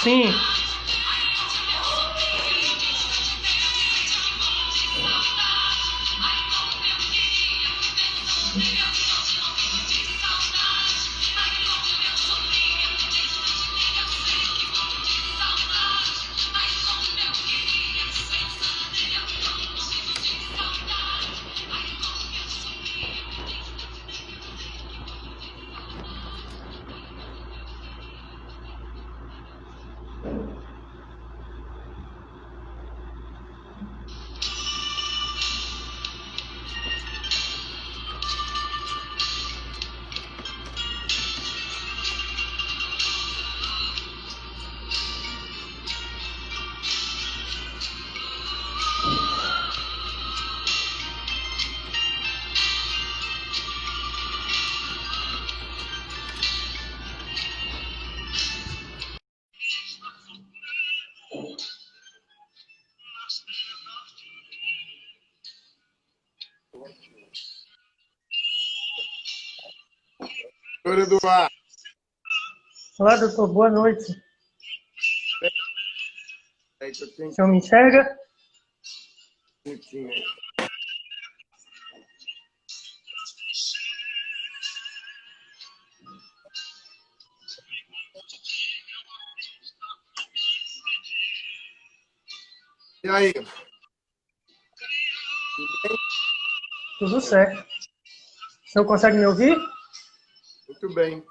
Sim. Doutor Eduardo. Olá, doutor. Boa noite. É que eu tenho O senhor me enxerga? minutinho. E aí? Tudo bem? Tudo certo. O senhor consegue me ouvir? Muito bem.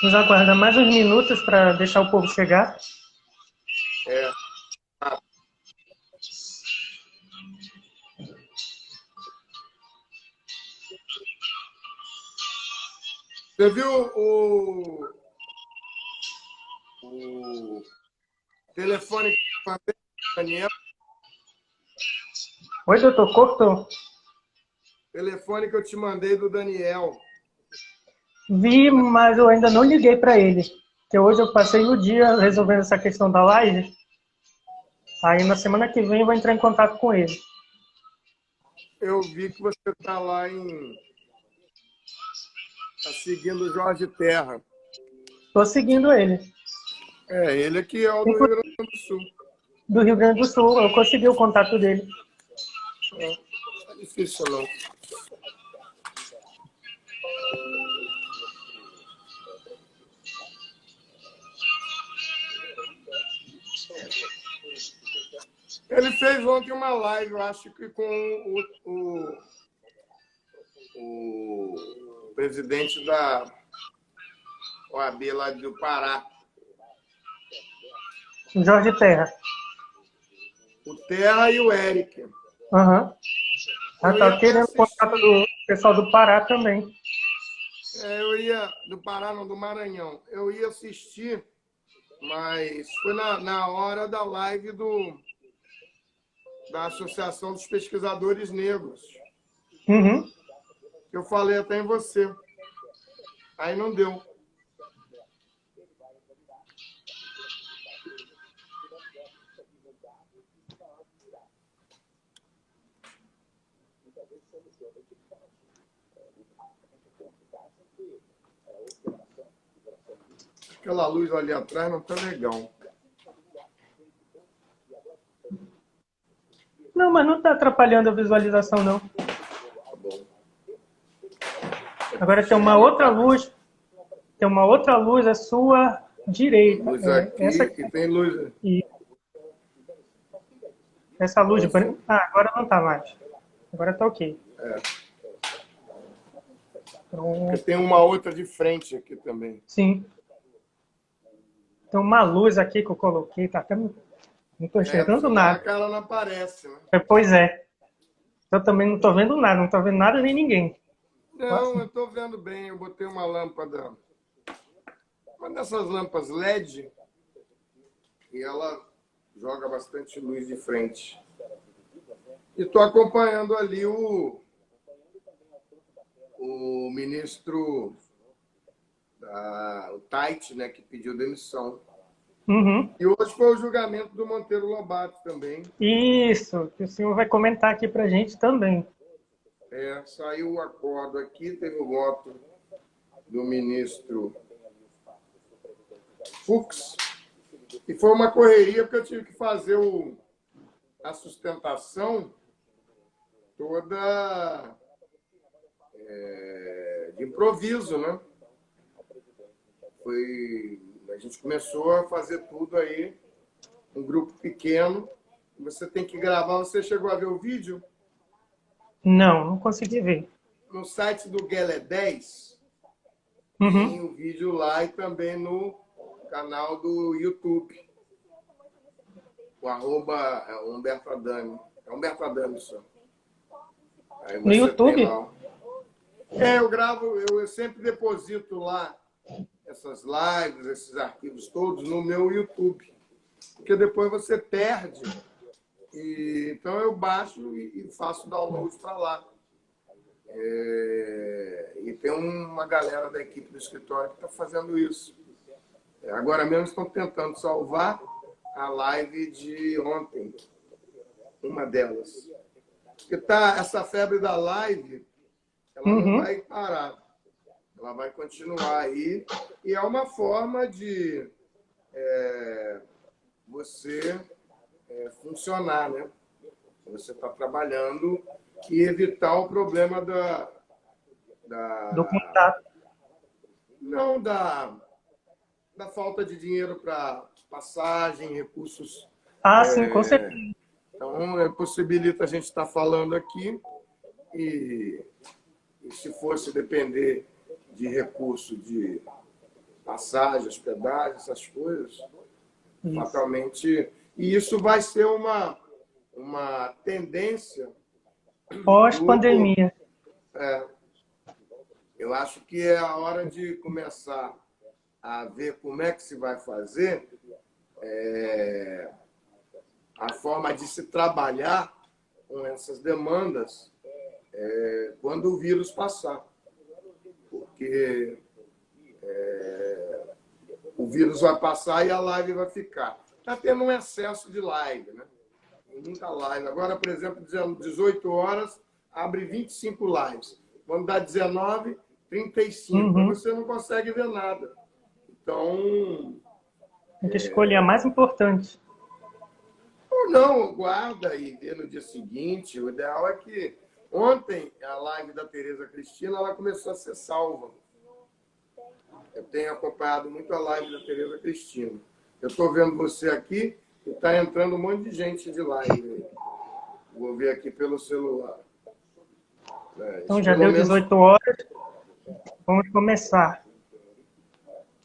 Nos aguarda mais uns minutos para deixar o povo chegar. É. Ah. Você viu o telefone que eu mandei do Daniel? Oi, doutor. Cortou. Telefone que eu te mandei do Daniel. Vi, mas eu ainda não liguei para ele. Porque hoje eu passei o dia resolvendo essa questão da live. Aí na semana que vem eu vou entrar em contato com ele. Eu vi que você está lá tá seguindo o Jorge Terra. Estou seguindo ele. É, ele aqui é o do Rio Grande do Sul. Do Rio Grande do Sul. Eu consegui o contato dele. Não é difícil, não. Ele fez ontem uma live, eu acho que com o presidente da OAB lá do Pará. Jorge Terra. O Terra e o Eric. Aham. Eu Tá ia querendo o assistir. contato do pessoal do Pará também. Eu ia... Do Pará, não, do Maranhão. Eu ia assistir, mas foi na hora da live da Associação dos Pesquisadores Negros. Uhum. Eu falei até em você. Aí não deu. Aquela luz ali atrás não tá legal. Não, mas não está atrapalhando a visualização, não. Tá bom. Agora tem uma outra luz. Tem uma outra luz à sua direita. Tem luz aqui Essa aqui. e tem luz... E essa luz de branco. Ah, agora não está mais. Agora está ok. É. Então, Tem uma outra de frente aqui também. sim. Tem uma luz aqui que eu coloquei. Tá até... Não estou enxergando nada. A cara não aparece, né? Pois é. Eu também não estou vendo nada. Não estou vendo nada nem ninguém. Não, eu estou vendo bem. Eu botei uma lâmpada. Uma dessas lâmpadas LED. E ela joga bastante luz de frente. E estou acompanhando ali o ministro, o Tait, né, que pediu demissão. Uhum. E hoje foi o julgamento do Monteiro Lobato também. Isso, que o senhor vai comentar aqui para a gente também. Saiu o acordo aqui, teve o voto do ministro Fux, e foi uma correria, porque eu tive que fazer a sustentação toda de improviso, né? A gente começou a fazer tudo aí, um grupo pequeno, você tem que gravar. Você chegou a ver o vídeo? Não consegui ver. No site do Guelé 10, Uhum. tem o vídeo lá e também no canal do YouTube. O arroba Humberto Adami. É Humberto Adami só. Aí No YouTube? Lá. Eu gravo, eu sempre deposito lá essas lives, esses arquivos todos no meu YouTube. Porque depois você perde. Então eu baixo e faço download para lá. E tem uma galera da equipe do escritório que está fazendo isso. Agora mesmo estão tentando salvar a live de ontem, uma delas. Porque essa febre da live, ela não vai parar. Ela vai continuar aí. E é uma forma de você funcionar, né? Você está trabalhando e evitar o problema do contato. Não, da falta de dinheiro para passagem, recursos. Sim, com certeza. Então, possibilita a gente estar falando aqui e se fosse depender de recurso de passagem, hospedagem, essas coisas, fatalmente. E isso vai ser uma tendência pós-pandemia. Eu acho que é a hora de começar a ver como é que se vai fazer a forma de se trabalhar com essas demandas quando o vírus passar. Porque o vírus vai passar e a live vai ficar. Está tendo um excesso de live, né? Muita live. Agora, por exemplo, 18 horas, abre 25 lives. Vamos dar 19, 35. Você não consegue ver nada. Então... Tem que escolher a mais importante. Ou não, guarda e vê no dia seguinte. O ideal é que... Ontem, a live da Tereza Cristina, ela começou a ser salva. Eu tenho acompanhado muito a live da Tereza Cristina. Eu estou vendo você aqui e está entrando um monte de gente de live. Vou ver aqui pelo celular. Então, já deu 18 horas. Vamos começar.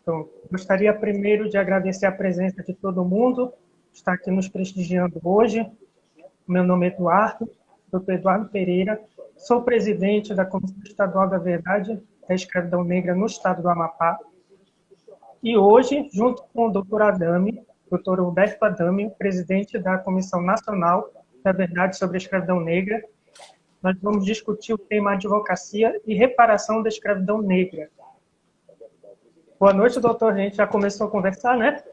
Então, gostaria primeiro de agradecer a presença de todo mundo que está aqui nos prestigiando hoje. Meu nome é Eduardo, Dr. Eduardo Pereira. Sou presidente da Comissão Estadual da Verdade da Escravidão Negra no estado do Amapá. E hoje, junto com o Dr. Adami, Dr. Humberto Adami, presidente da Comissão Nacional da Verdade sobre a Escravidão Negra, nós vamos discutir o tema advocacia e reparação da escravidão negra. Boa noite, doutor. A gente já começou a conversar, né?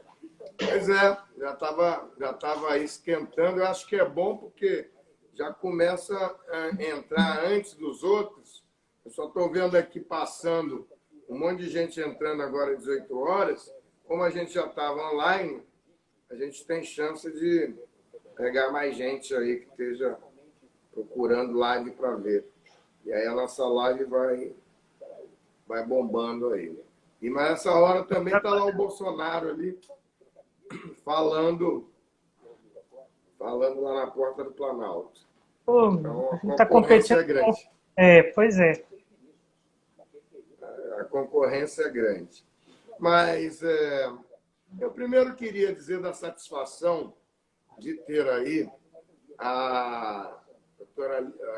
Pois é, já tava esquentando. Eu acho que é bom porque já começa a entrar antes dos outros. Eu só estou vendo aqui passando um monte de gente entrando agora às 18 horas. Como a gente já estava online, a gente tem chance de pegar mais gente aí que esteja procurando live para ver. E aí a nossa live vai bombando aí. E mas nessa hora também está lá o Bolsonaro ali falando lá na porta do Planalto. Então, a gente está competindo. É grande. Pois é. A concorrência é grande. Mas eu primeiro queria dizer da satisfação de ter aí a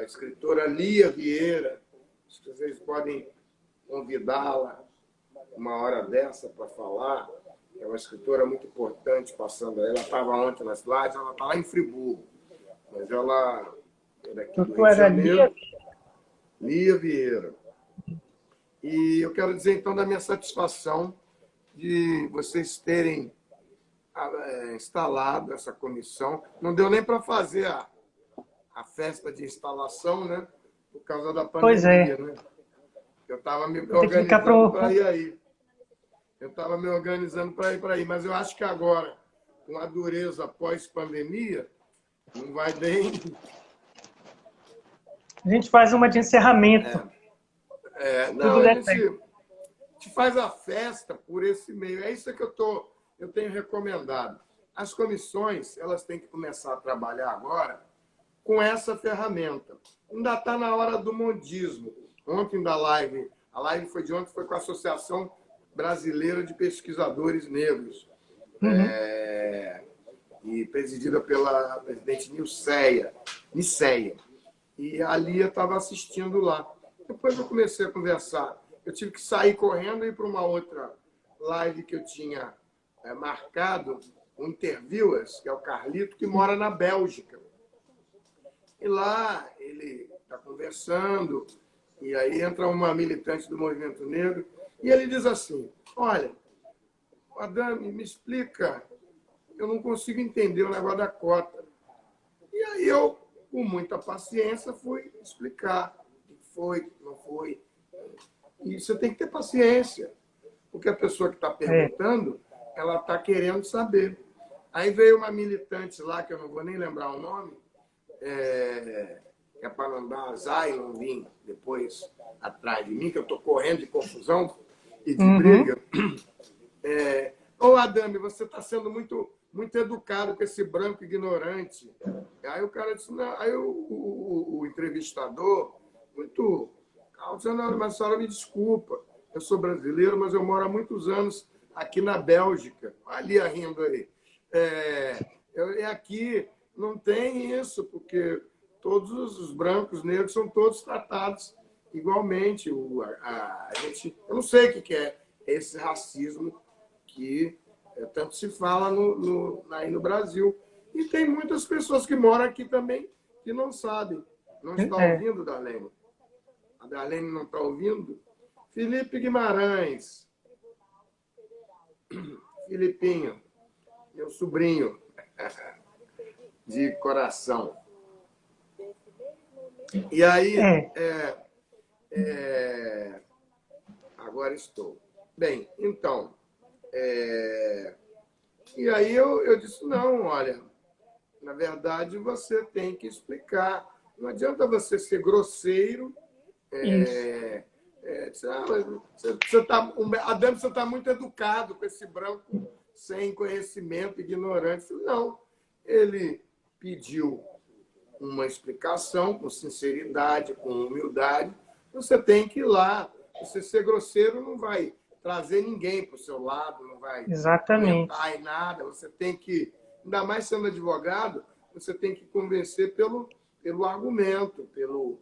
escritora Lia Vieira. Acho que vocês podem convidá-la uma hora dessa para falar. É uma escritora muito importante passando aí. Ela estava ontem nas slides, ela está lá em Friburgo. Mas ela é daqui do Rio de Janeiro. Lia Vieira. E eu quero dizer, então, da minha satisfação de vocês terem instalado essa comissão. Não deu nem para fazer a festa de instalação, né? Por causa da pandemia, né? Eu estava me Tem que ficar organizando para ir aí. Eu estava me organizando para ir para aí. Mas eu acho que agora, com a dureza pós-pandemia, não vai nem... A gente faz uma de encerramento. Não, a gente faz a festa por esse meio. É isso que eu tenho recomendado. As comissões, elas têm que começar a trabalhar agora com essa ferramenta. Ainda está na hora do modismo. Ontem a live foi de ontem, foi com a Associação Brasileira de Pesquisadores Negros, e presidida pela presidente Niceia. E a Lia estava assistindo lá. Depois eu comecei a conversar. Eu tive que sair correndo e ir para uma outra live que eu tinha marcado, um Interviewers, que é o Carlito, que mora na Bélgica. E lá ele está conversando, e aí entra uma militante do movimento negro, e ele diz assim: olha, Adame, me explica, eu não consigo entender o negócio da cota. E aí eu, com muita paciência, fui explicar o que foi, o que não foi. E você tem que ter paciência, porque a pessoa que está perguntando, ela está querendo saber. Aí veio uma militante lá, que eu não vou nem lembrar o nome, que é para não dar azar e não vir depois atrás de mim, que eu estou correndo de confusão e de briga. Ô, Adame, você está sendo muito educado com esse branco ignorante. Aí o cara disse, não, aí o entrevistador, muito calmo, disse, não, mas a senhora me desculpa, eu sou brasileiro, mas eu moro há muitos anos aqui na Bélgica. Ali rindo aí. Aqui não tem isso, porque todos os brancos negros são todos tratados igualmente. Eu não sei o que é esse racismo que tanto se fala aí no Brasil. E tem muitas pessoas que moram aqui também que não sabem. Não está ouvindo, Darlene? A Darlene não está ouvindo? Felipe Guimarães. Filipinho, meu sobrinho de coração. E aí, agora estou. Bem, então, e aí eu disse, não, olha, na verdade você tem que explicar. Não adianta você ser grosseiro. Adame, você está muito educado com esse branco sem conhecimento, ignorante. Não, ele pediu uma explicação com sinceridade, com humildade. Você tem que ir lá. Você ser grosseiro não vai trazer ninguém para o seu lado, não vai comentar em nada. Você tem que, ainda mais sendo advogado, você tem que convencer pelo argumento, pelo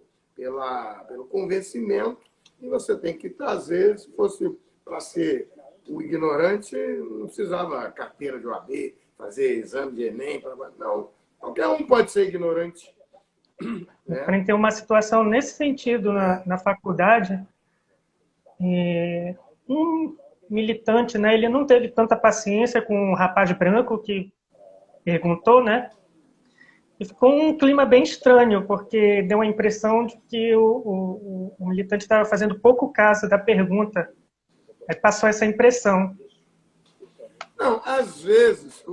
convencimento, e você tem que trazer, se fosse para ser o ignorante, não precisava carteira de OAB, fazer exame de Enem, não. Qualquer um pode ser ignorante. Enfrentei uma situação nesse sentido na faculdade. Um militante, né, ele não teve tanta paciência com um rapaz branco que perguntou, né? E ficou um clima bem estranho, porque deu a impressão de que o militante estava fazendo pouco caso da pergunta. Aí passou essa impressão. Não, às vezes,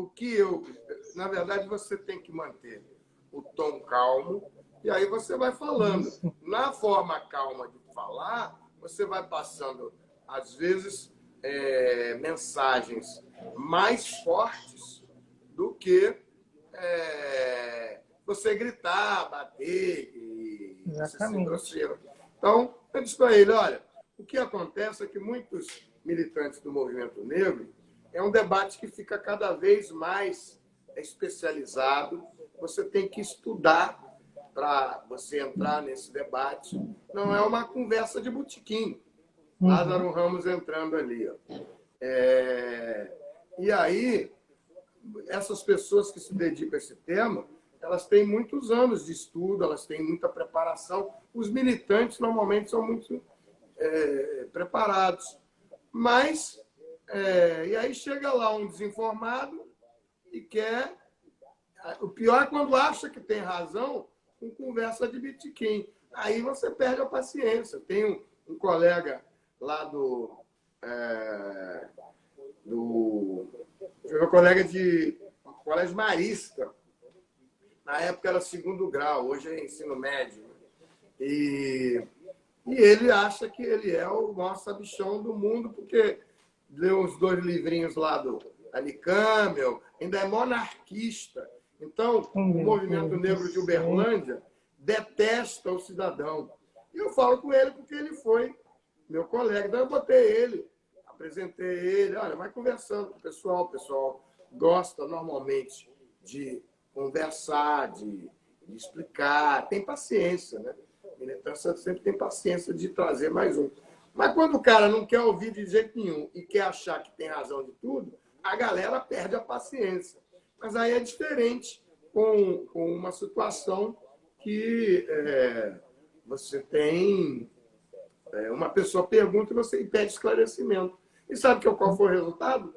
na verdade, você tem que manter o tom calmo, e aí você vai falando. Isso. Na forma calma de falar, você vai passando, às vezes, mensagens mais fortes do que você gritar, bater e ser grosseiro. Então, eu disse para ele, olha, o que acontece é que muitos militantes do movimento negro é um debate que fica cada vez mais especializado. Você tem que estudar para você entrar nesse debate. Não é uma conversa de botequim. Lázaro Ramos entrando ali. E aí, essas pessoas que se dedicam a esse tema, elas têm muitos anos de estudo, elas têm muita preparação. Os militantes, normalmente, são muito preparados. Mas, e aí chega lá um desinformado e quer... O pior é quando acha que tem razão com conversa de botequim. Aí você perde a paciência. Tem um colega lá meu colega de colégio marista. Na época era segundo grau, hoje é ensino médio. E ele acha que ele é o maior sabichão do mundo, porque leu os 2 livrinhos lá do Ali Campbell, ainda é monarquista. Então, o movimento negro de Uberlândia detesta o cidadão. E eu falo com ele porque ele foi meu colega. Então, eu botei ele, apresentei ele. Olha, vai conversando com o pessoal gosta normalmente de conversar, de explicar, tem paciência, né? Militância sempre tem paciência de trazer mais um. Mas quando o cara não quer ouvir de jeito nenhum e quer achar que tem razão de tudo, a galera perde a paciência. Mas aí é diferente com uma situação que você tem... uma pessoa pergunta e você pede esclarecimento. E sabe qual foi o resultado?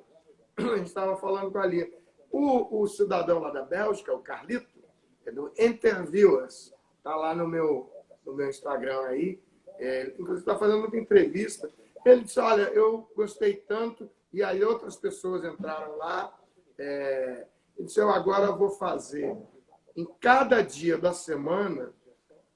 A gente estava falando com a Lia. O cidadão lá da Bélgica, o Carlito, é do Interviewers, está lá no meu Instagram aí, inclusive está fazendo muita entrevista. Ele disse, olha, eu gostei tanto, e aí outras pessoas entraram lá. Ele disse, eu agora vou fazer, em cada dia da semana,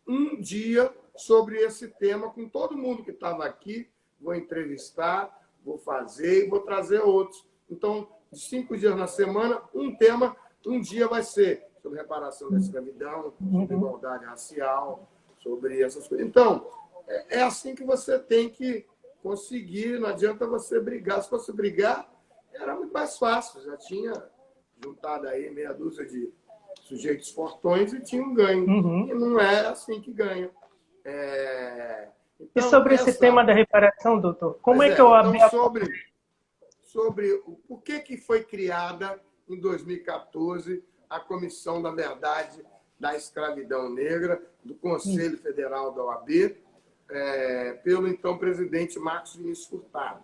um dia sobre esse tema, com todo mundo que estava aqui, vou entrevistar, vou fazer e vou trazer outros. Então, de 5 dias na semana, um tema, um dia vai ser sobre reparação da escravidão, sobre igualdade racial, sobre essas coisas. Então, é assim que você tem que conseguir, não adianta você brigar. Se fosse brigar, era muito mais fácil. Já tinha juntado aí meia dúzia de sujeitos fortões e tinha um ganho. E não é assim que ganha. Então, e sobre esse tema da reparação, doutor? Como é que eu abri sobre o que foi criada em 2014 a Comissão da Verdade da Escravidão Negra do Conselho Federal da OAB, pelo então presidente Marcos Vinícius Furtado.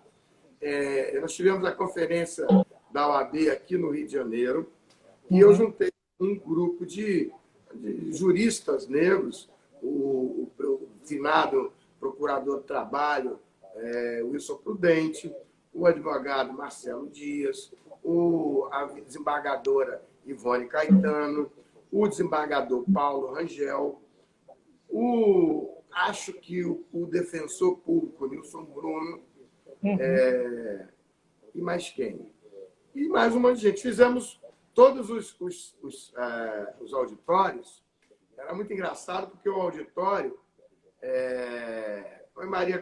Nós tivemos a conferência da OAB aqui no Rio de Janeiro e eu juntei um grupo de juristas negros, o finado procurador do trabalho, Wilson Prudente, o advogado Marcelo Dias, a desembargadora Ivone Caetano, o desembargador Paulo Rangel, acho que o defensor público Nilson Bruno, e mais quem? E mais um monte de gente. Fizemos todos os auditórios. Era muito engraçado, porque o auditório... Oi, Maria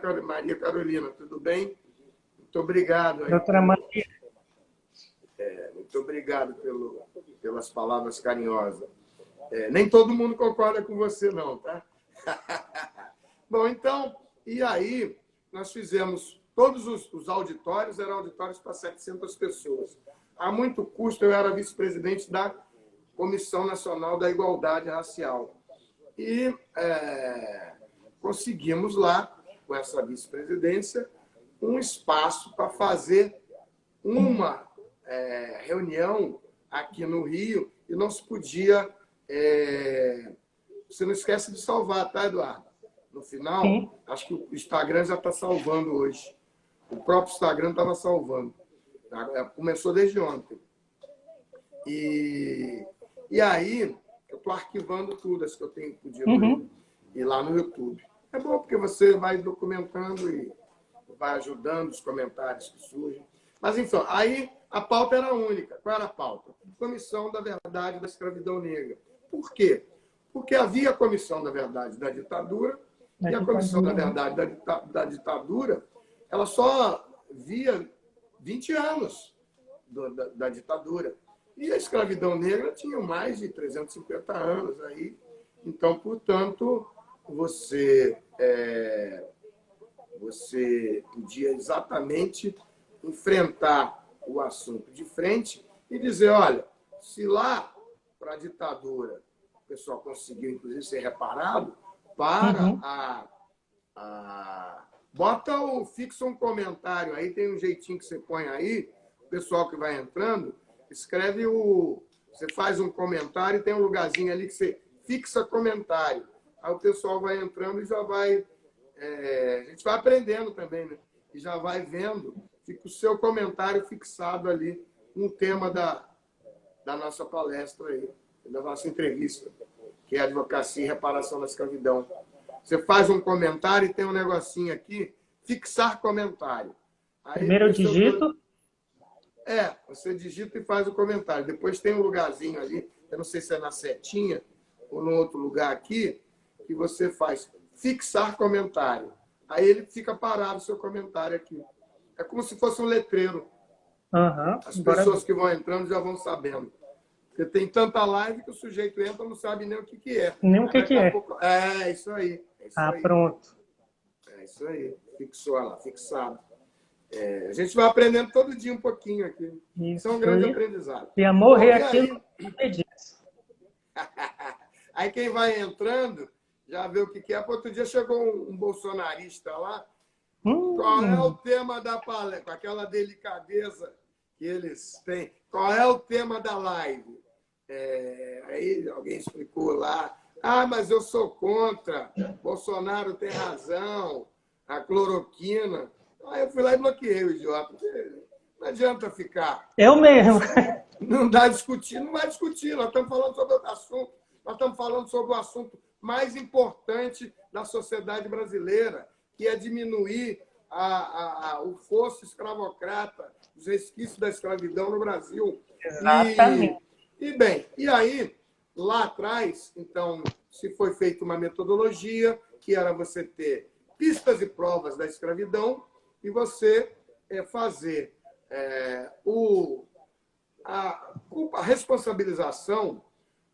Carolina, tudo bem? Muito obrigado. Doutora Maria. Muito obrigado pelas palavras carinhosas. Nem todo mundo concorda com você, não, tá? Bom, então, e aí nós fizemos todos os auditórios, eram auditórios para 700 pessoas. A muito custo, eu era vice-presidente da Comissão Nacional da Igualdade Racial. E conseguimos lá, com essa vice-presidência, um espaço para fazer uma reunião aqui no Rio, e não se podia... Você não esquece de salvar, tá, Eduardo? No final, acho que o Instagram já está salvando hoje. O próprio Instagram estava salvando. Começou desde ontem. E aí, eu estou arquivando tudo, as que eu tenho podido ir lá no YouTube. É bom porque você vai documentando e vai ajudando os comentários que surgem. Mas, enfim, aí a pauta era única. Qual era a pauta? Comissão da Verdade da Escravidão Negra. Por quê? Porque havia a Comissão da Verdade da Ditadura e a Comissão da Verdade da Ditadura, ela só via 20 anos da ditadura. E a escravidão negra tinha mais de 350 anos aí. Então, portanto, você podia exatamente enfrentar o assunto de frente e dizer, olha, se lá para a ditadura o pessoal conseguiu, inclusive, ser reparado, fixa um comentário aí, tem um jeitinho que você põe aí, o pessoal que vai entrando, escreve você faz um comentário e tem um lugarzinho ali que você fixa comentário. Aí o pessoal vai entrando e já vai a gente vai aprendendo também, né? E já vai vendo, fica o seu comentário fixado ali no tema da nossa palestra aí, da nossa entrevista, que é Advocacia e Reparação da Escravidão. Você faz um comentário e tem um negocinho aqui, fixar comentário. Aí, primeiro eu digito. Você digita e faz o comentário. Depois tem um lugarzinho ali, eu não sei se é na setinha ou no outro lugar aqui, que você faz fixar comentário. Aí ele fica parado o seu comentário aqui. É como se fosse um letreiro. As pessoas que vão entrando já vão sabendo. Porque tem tanta live que o sujeito entra e não sabe nem o que é. Nem o que é. Pouco... isso aí. Aí. Pronto. É isso aí. Fixou lá, fixado. A gente vai aprendendo todo dia um pouquinho aqui. Isso é um grande aprendizado. E a morrer aqui aí quem vai entrando já vê o que é. Outro dia chegou um bolsonarista lá. Qual é o tema da palestra? Com aquela delicadeza que eles têm. Qual é o tema da live? Aí alguém explicou lá. Mas eu sou contra. Bolsonaro tem razão. A cloroquina. Aí eu fui lá e bloqueei o idiota. Não adianta ficar. Eu mesmo. Não dá discutir, não vai discutir. Nós estamos falando sobre outro assunto. Nós estamos falando sobre o assunto mais importante da sociedade brasileira, que é diminuir o fosso escravocrata, os resquícios da escravidão no Brasil. Exatamente. E aí, lá atrás, então, se foi feita uma metodologia, que era você ter pistas e provas da escravidão, e você fazer a responsabilização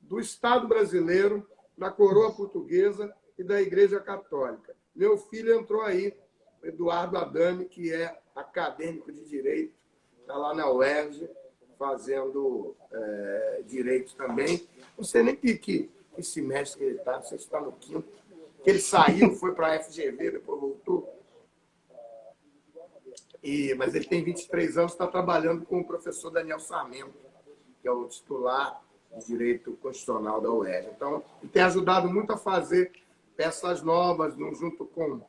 do Estado brasileiro, da coroa portuguesa e da Igreja Católica. Meu filho entrou aí, Eduardo Adame, que é acadêmico de Direito, está lá na UERJ, fazendo Direito também. Não sei nem que semestre que ele está, não sei se está no quinto. Que ele saiu, foi para a FGV, depois voltou. Mas ele tem 23 anos, está trabalhando com o professor Daniel Sarmento, que é o titular de Direito Constitucional da UERJ. Então, ele tem ajudado muito a fazer peças novas, junto com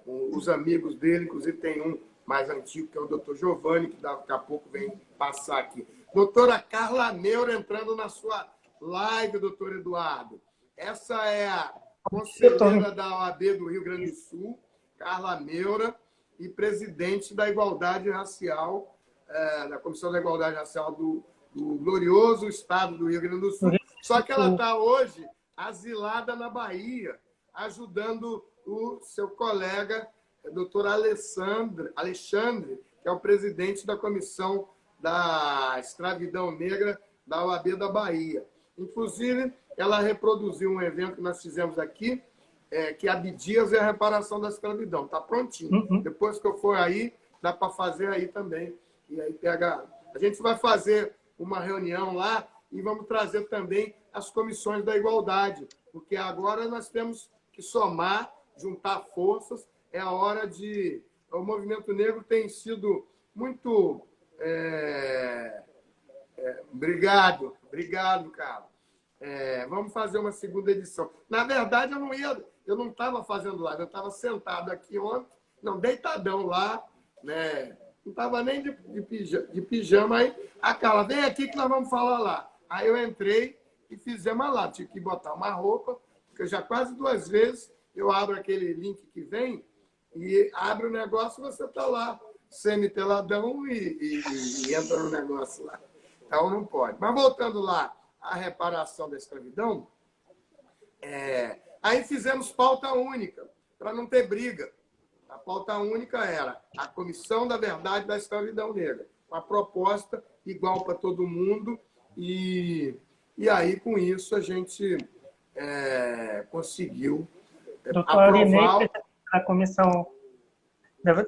os amigos dele. Inclusive, tem um mais antigo, que é o doutor Giovanni, que daqui a pouco vem passar aqui. Doutora Carla Meura entrando na sua live, doutor Eduardo. Essa é a conselheira da OAB do Rio Grande do Sul, Carla Meura, e presidente da Igualdade Racial, da Comissão da Igualdade Racial do glorioso estado do Rio Grande do Sul. Só que ela está hoje asilada na Bahia, ajudando o seu colega, doutor Alexandre, que é o presidente da Comissão da Escravidão Negra da OAB da Bahia. Inclusive, ela reproduziu um evento que nós fizemos aqui, que é Abdias e a Reparação da Escravidão. Está prontinho. Depois que eu for aí, dá para fazer aí também. E aí a gente vai fazer uma reunião lá e vamos trazer também as comissões da igualdade, porque agora nós temos que somar, juntar forças. É a hora de... O movimento negro tem sido muito... Obrigado, Carlos. Vamos fazer uma segunda edição. Na verdade, eu não estava fazendo live, eu estava sentado aqui ontem, não, deitadão lá, né? Não estava nem de pijama. Aí a Carla, vem aqui que nós vamos falar lá. Aí eu entrei e fizemos a lá. Tive que botar uma roupa, porque já quase 2 vezes eu abro aquele link que vem e abre o negócio e você está lá, semi-peladão e entra no negócio lá. Então não pode. Mas voltando lá, a reparação da escravidão, aí fizemos pauta única, para não ter briga. A pauta única era a Comissão da Verdade da Escravidão Negra, uma proposta igual para todo mundo, e aí, com isso, a gente conseguiu aprovar... A comissão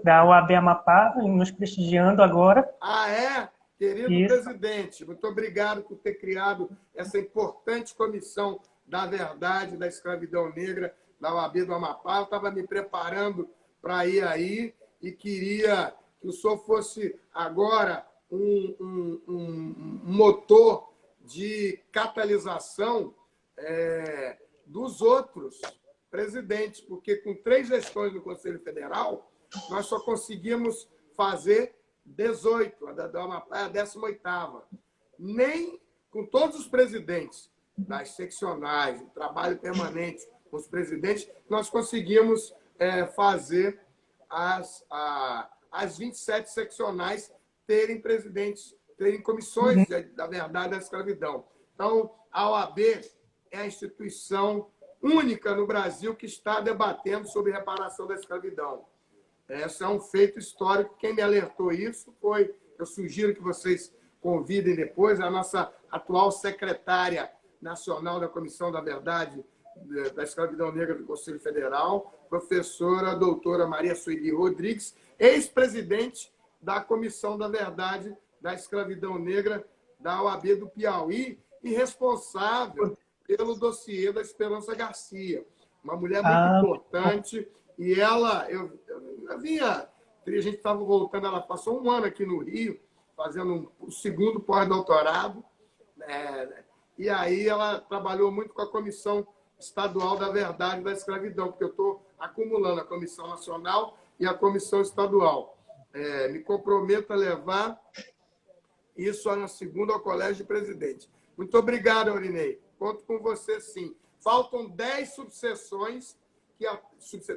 da OAB Amapá, nos prestigiando agora. Querido presidente, muito obrigado por ter criado essa importante comissão da verdade da escravidão negra da OAB do Amapá. Eu estava me preparando para ir aí e queria que o senhor fosse agora um motor de catalisação dos outros presidente, porque com 3 gestões do Conselho Federal, nós só conseguimos fazer 18, a Amapá é a 18ª. Nem com todos os presidentes das seccionais, o trabalho permanente com os presidentes, nós conseguimos fazer as 27 seccionais terem presidentes, terem comissões da verdade da escravidão. Então, a OAB é a instituição única no Brasil que está debatendo sobre reparação da escravidão. Esse é um feito histórico. Quem me alertou isso foi, eu sugiro que vocês convidem depois, a nossa atual secretária nacional da Comissão da Verdade da Escravidão Negra do Conselho Federal, professora doutora Maria Sueli Rodrigues, ex-presidente da Comissão da Verdade da Escravidão Negra da OAB do Piauí e responsável pelo dossiê da Esperança Garcia. Uma mulher muito importante. E ela, a gente estava voltando, ela passou um ano aqui no Rio, fazendo o 2º pós-doutorado, e aí ela trabalhou muito com a Comissão Estadual da Verdade da Escravidão, porque eu estou acumulando a Comissão Nacional e a Comissão Estadual. Me comprometo a levar isso na segunda ao Colégio de Presidente. Muito obrigado, Aurinei. Conto com você, sim. Faltam 10 subseções,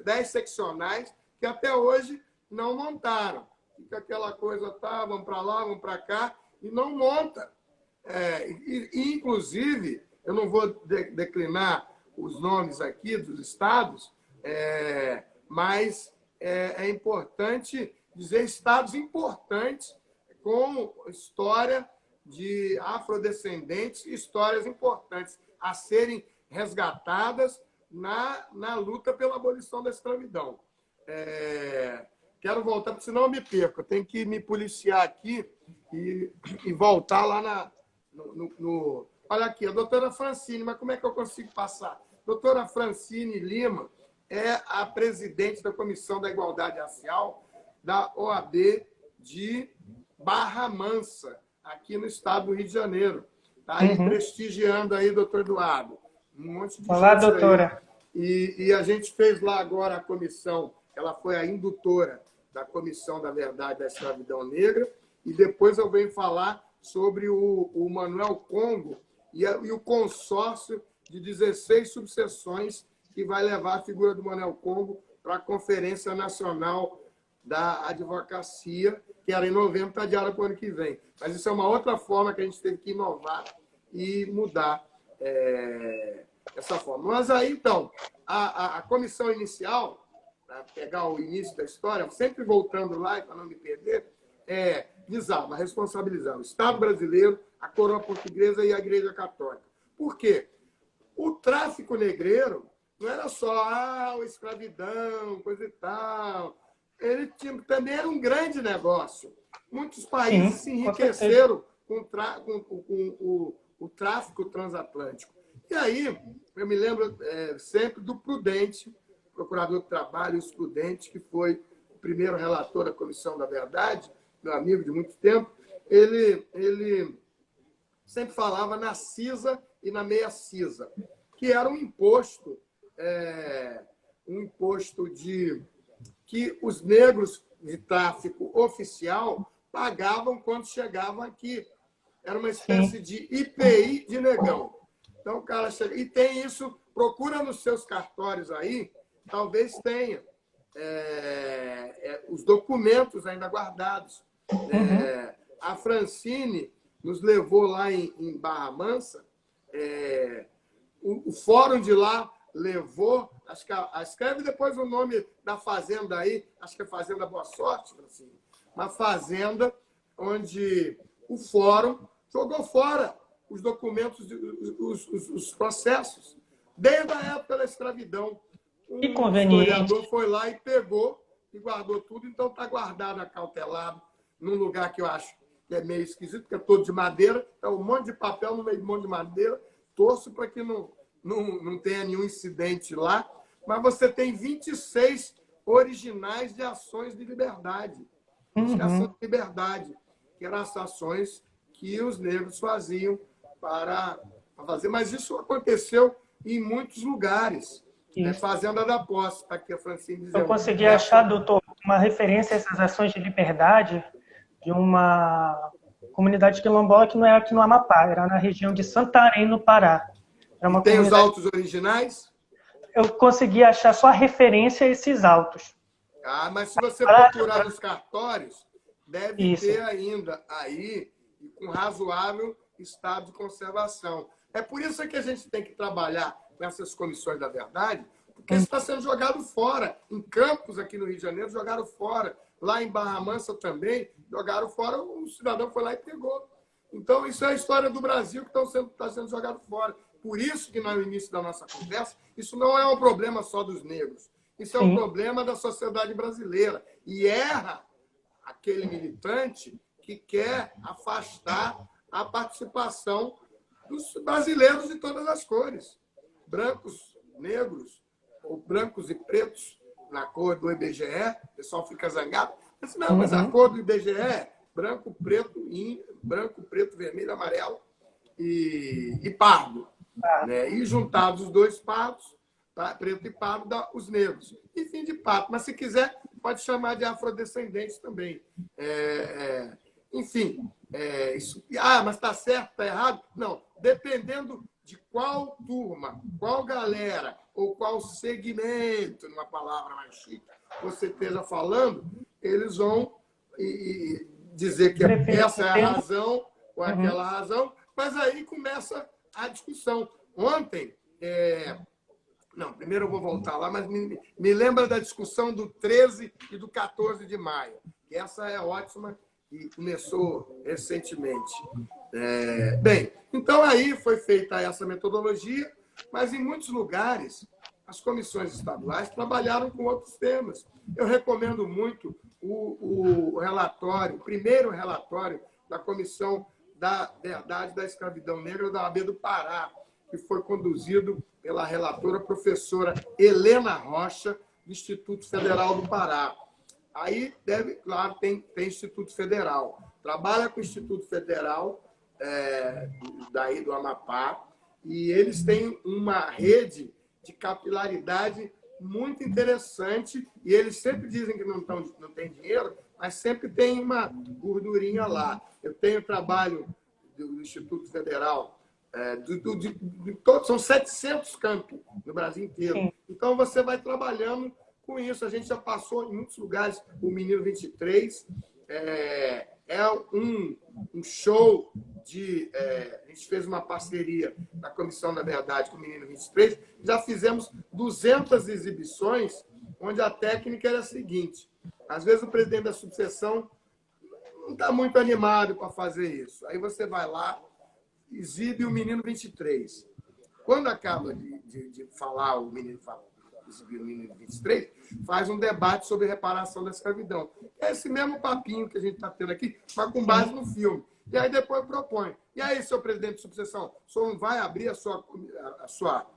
10 seccionais, que até hoje não montaram. Fica aquela coisa, tá, vamos para lá, vamos para cá, e não monta. Inclusive, eu não vou declinar os nomes aqui dos estados, mas é importante dizer estados importantes com história de afrodescendentes, histórias importantes a serem resgatadas na luta pela abolição da escravidão. Quero voltar, porque senão eu me perco. Eu tenho que me policiar aqui e voltar lá Olha aqui, a doutora Francine, mas como é que eu consigo passar? Doutora Francine Lima é a presidente da Comissão da Igualdade Racial da OAB de Barra Mansa, aqui no estado do Rio de Janeiro. Está aí prestigiando aí, doutor Eduardo. Um monte de Olá, doutora. E a gente fez lá agora a comissão, ela foi a indutora da Comissão da Verdade da Escravidão Negra, e depois eu venho falar sobre o Manuel Congo e o consórcio de 16 subseções que vai levar a figura do Manuel Congo para a Conferência Nacional da Advocacia, que era em novembro, está adiada para o ano que vem. Mas isso é uma outra forma que a gente teve que inovar e mudar essa forma. Mas aí, então, a comissão inicial, para pegar o início da história, sempre voltando lá, para não me perder, visava responsabilizar o Estado brasileiro, a coroa portuguesa e a Igreja Católica. Por quê? O tráfico negreiro não era só a escravidão, coisa e tal. Ele também era um grande negócio. Muitos países se enriqueceram com o tráfico transatlântico. E aí, eu me lembro sempre do Prudente, procurador do trabalho, o Prudente, que foi o primeiro relator da Comissão da Verdade, meu amigo de muito tempo. Ele sempre falava na CISA e na meia-CISA, que era um imposto que os negros de tráfico oficial pagavam quando chegavam aqui. Era uma espécie de IPI de negão. Então, o cara chega... E tem isso, procura nos seus cartórios aí, talvez tenha os documentos ainda guardados. A Francine nos levou lá em Barra Mansa, o fórum de lá levou, acho que escreve depois o nome da fazenda aí, acho que é Fazenda Boa Sorte, assim, uma fazenda onde o fórum jogou fora os documentos, os processos, desde a época da escravidão. Que conveniente. O historiador foi lá e pegou e guardou tudo, então está guardado, acautelado, num lugar que eu acho que é meio esquisito, porque é todo de madeira, então um monte de papel no meio de um monte de madeira. Torço para que não tenha nenhum incidente lá, mas você tem 26 originais de ações de liberdade. Ações de liberdade, que eram as ações que os negros faziam para fazer. Mas isso aconteceu em muitos lugares. Isso. Fazenda da Posse, está aqui a Francine dizendo. Eu consegui achar, doutor, uma referência a essas ações de liberdade de uma comunidade quilombola que não é aqui no Amapá, era na região de Santarém, no Pará. Era uma Tem comunidade... os autos originais? Eu consegui achar só a referência a esses autos. Ah, mas se você procurar nos cartórios, deve Isso. ter ainda aí, com razoável estado de conservação. É por isso que a gente tem que trabalhar nessas comissões da verdade, porque isso está sendo jogado fora. Em Campos, aqui no Rio de Janeiro, jogaram fora. Lá em Barra Mansa também, jogaram fora. O cidadão foi lá e pegou. Então, isso é a história do Brasil que está sendo jogado fora. Por isso que, no início da nossa conversa, isso não é um problema só dos negros. Isso é um problema da sociedade brasileira. E erra aquele militante que quer afastar a participação dos brasileiros de todas as cores. Brancos, negros, ou brancos e pretos, na cor do IBGE. O pessoal fica zangado. Mas, não, mas a cor do IBGE é branco, preto, vermelho, amarelo e pardo. Né? E juntados os dois pardos, tá? Preto e pardo, dá os negros. E fim de papo. Mas se quiser, pode chamar de afrodescendentes também. Enfim, isso... mas está certo, está errado? Não. Dependendo de qual turma, qual galera ou qual segmento, numa palavra mais chique, você esteja falando, eles vão dizer que essa é a razão ou aquela razão, mas aí começa a discussão. Ontem, não, primeiro eu vou voltar lá, mas me lembra da discussão do 13 e do 14 de maio, que essa é ótima e começou recentemente. Bem, então aí foi feita essa metodologia, mas em muitos lugares as comissões estaduais trabalharam com outros temas. Eu recomendo muito o relatório, o primeiro relatório da Comissão da Verdade da Escravidão Negra da OAB do Pará, que foi conduzido pela relatora professora Helena Rocha, do Instituto Federal do Pará. Aí, claro, tem Instituto Federal. Trabalha com o Instituto Federal daí do Amapá, e eles têm uma rede de capilaridade muito interessante, e eles sempre dizem que não tem dinheiro, mas sempre tem uma gordurinha lá. Eu tenho trabalho do Instituto Federal, são 700 campi no Brasil inteiro. Então, você vai trabalhando com isso. A gente já passou em muitos lugares. O Menino 23 é um show de... a gente fez uma parceria da Comissão da Verdade com o Menino 23. Já fizemos 200 exibições, onde a técnica era a seguinte. Às vezes, o presidente da subseção não está muito animado para fazer isso. Aí você vai lá, exibe o Menino 23. Quando acaba de falar, exibir o Menino 23, faz um debate sobre reparação da escravidão. É esse mesmo papinho que a gente está tendo aqui, mas com base no filme. E aí depois propõe. E aí, senhor presidente de subseção, o senhor não vai abrir a sua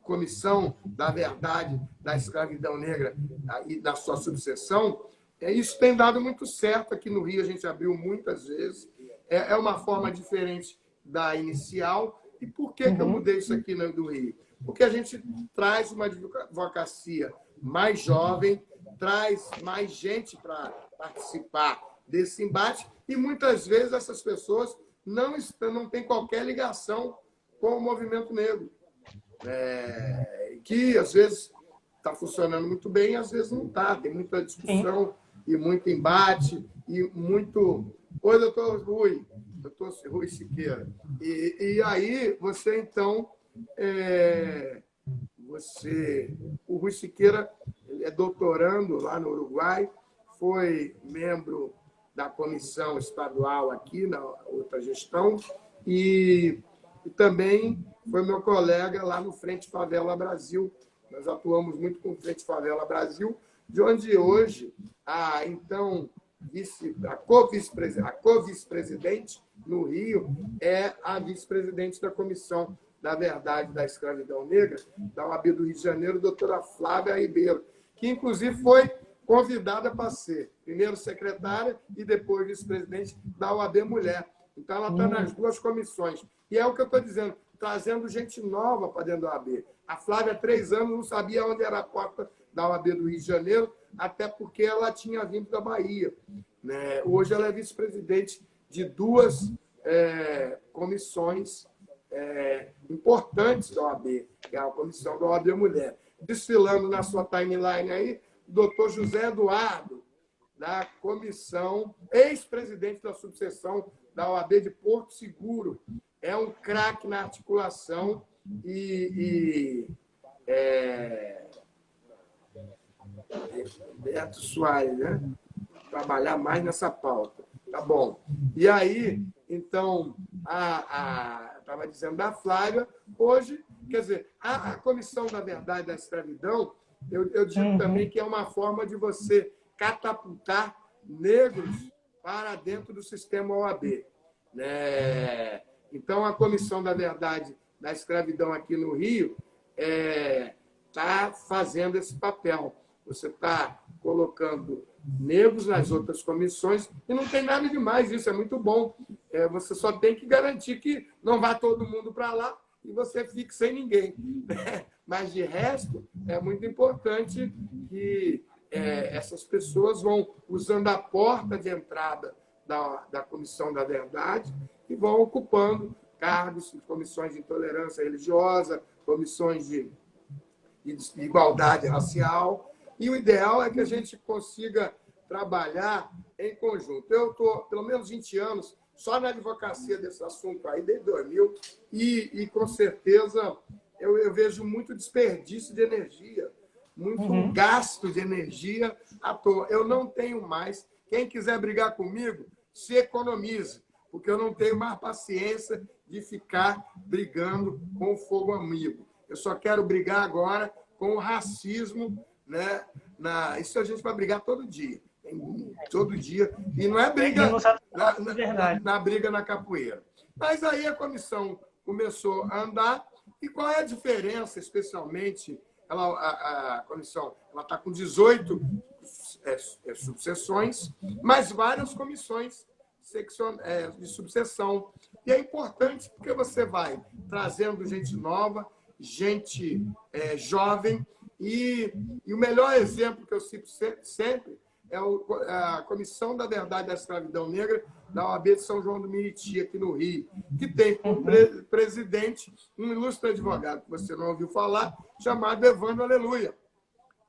Comissão da Verdade da Escravidão Negra e da sua subseção? Isso tem dado muito certo aqui no Rio, a gente abriu muitas vezes. É uma forma diferente da inicial. E por que eu mudei isso aqui do Rio? Porque a gente traz uma advocacia mais jovem, traz mais gente para participar desse embate, e muitas vezes essas pessoas não têm qualquer ligação com o movimento negro. Que às vezes está funcionando muito bem, às vezes não está. Tem muita discussão e muito embate e muito... Oi, doutor Rui Siqueira. E aí, você, então... o Rui Siqueira é doutorando lá no Uruguai, foi membro da comissão estadual aqui, na outra gestão, e também foi meu colega lá no Frente Favela Brasil. Nós atuamos muito com o Frente Favela Brasil, de onde hoje então a co-vice-presidente no Rio é a vice-presidente da Comissão da Verdade da Escravidão Negra, da OAB do Rio de Janeiro, doutora Flávia Ribeiro, que inclusive foi convidada para ser primeiro secretária e depois vice-presidente da OAB Mulher. Então, ela está nas duas comissões. E é o que eu estou dizendo, trazendo gente nova para dentro da OAB. A Flávia, há 3 anos, não sabia onde era a porta da OAB do Rio de Janeiro, até porque ela tinha vindo da Bahia, né? Hoje ela é vice-presidente de 2 comissões importantes da OAB, que é a comissão da OAB Mulher. Desfilando na sua timeline aí, o doutor José Eduardo, da comissão, ex-presidente da subseção da OAB de Porto Seguro. É um craque na articulação Beto Soares, né? Trabalhar mais nessa pauta. Tá bom. E aí, então, estava dizendo da Flávia, hoje, quer dizer, a Comissão da Verdade da Escravidão, eu digo também que é uma forma de você catapultar negros para dentro do sistema OAB, né? Então, a Comissão da Verdade da Escravidão aqui no Rio está fazendo esse papel. Você está colocando negros nas outras comissões e não tem nada de mais, isso é muito bom. Você só tem que garantir que não vá todo mundo para lá e você fique sem ninguém. Mas, de resto, é muito importante que essas pessoas vão usando a porta de entrada da Comissão da Verdade e vão ocupando cargos, comissões de intolerância religiosa, comissões de igualdade racial. E o ideal é que a gente consiga trabalhar em conjunto. Eu estou, pelo menos 20 anos, só na advocacia desse assunto aí, desde 2000, e com certeza eu vejo muito desperdício de energia, muito gasto de energia à toa. Eu não tenho mais. Quem quiser brigar comigo, se economize, porque eu não tenho mais paciência de ficar brigando com o fogo amigo. Eu só quero brigar agora com o racismo, né? Isso a gente vai brigar todo dia. Todo dia. E não é briga na briga na capoeira. Mas aí a comissão começou a andar. E qual é a diferença, especialmente, a comissão está com 18 subseções, mas várias comissões de subseção. E é importante porque você vai trazendo gente nova, gente jovem, e o melhor exemplo que eu cito sempre é a Comissão da Verdade da Escravidão Negra da OAB de São João do Meriti, aqui no Rio, que tem como presidente um ilustre advogado que você não ouviu falar, chamado Evandro Aleluia.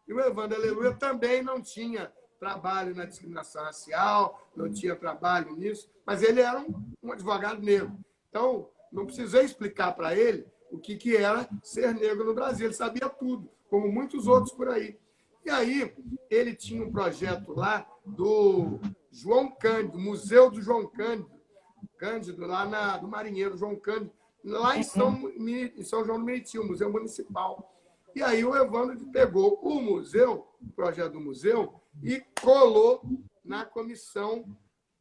E o Evandro Aleluia também não tinha trabalho na discriminação racial, não tinha trabalho nisso, mas ele era um advogado negro. Então, não precisei explicar para ele o que era ser negro no Brasil. Ele sabia tudo, como muitos outros por aí. E aí, ele tinha um projeto lá do João Cândido, Museu do João Cândido, lá do Marinheiro João Cândido, lá em São João do Meriti, o Museu Municipal. E aí o Evandro pegou o projeto do museu, e colou na Comissão